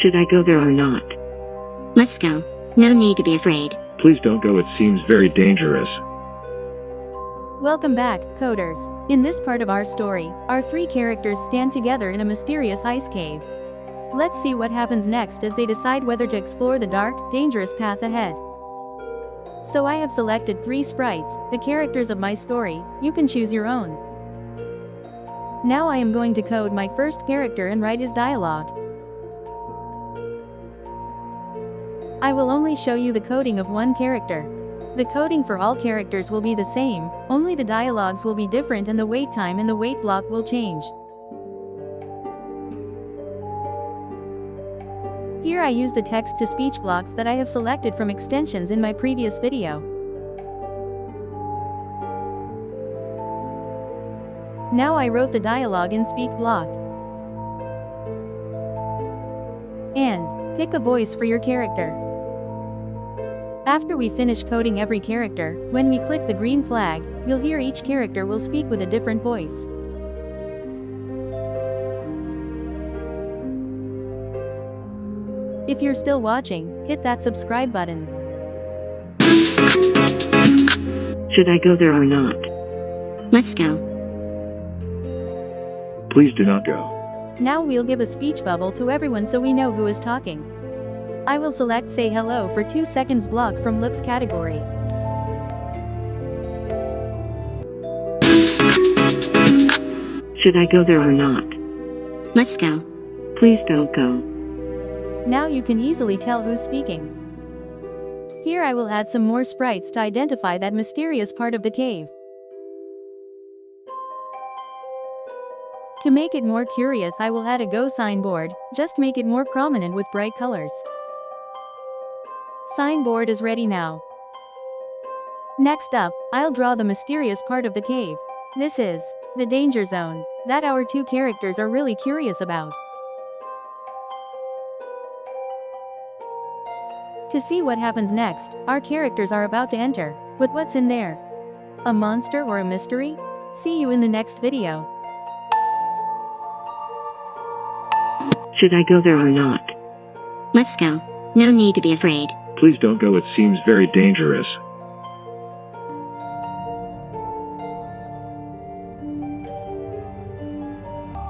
Should I go there or not? Let's go. No need to be afraid. Please don't go, it seems very dangerous. Welcome back, coders. In this part of our story, our three characters stand together in a mysterious ice cave. Let's see what happens next as they decide whether to explore the dark, dangerous path ahead. So I have selected 3 sprites, the characters of my story. You can choose your own. Now I am going to code my first character and write his dialogue. I will only show you the coding of one character. The coding for all characters will be the same, only the dialogues will be different and the wait time and the wait block will change. Here I use the text-to-speech blocks that I have selected from extensions in my previous video. Now I wrote the dialogue in speak block. And pick a voice for your character. After we finish coding every character, when we click the green flag, you'll hear each character will speak with a different voice. If you're still watching, hit that subscribe button. Should I go there or not? Let's go. Please do not go. Now we'll give a speech bubble to everyone so we know who is talking. I will select say hello for 2 seconds block from looks category. Should I go there or not? Let's go. Please don't go. Now you can easily tell who's speaking. Here I will add some more sprites to identify that mysterious part of the cave. To make it more curious, I will add a go signboard, just make it more prominent with bright colors. Signboard is ready now. Next up, I'll draw the mysterious part of the cave. This is the danger zone that our 2 characters are really curious about. To see what happens next, our characters are about to enter. But what's in there? A monster or a mystery? See you in the next video. Should I go there or not? Let's go. No need to be afraid. Please don't go, it seems very dangerous.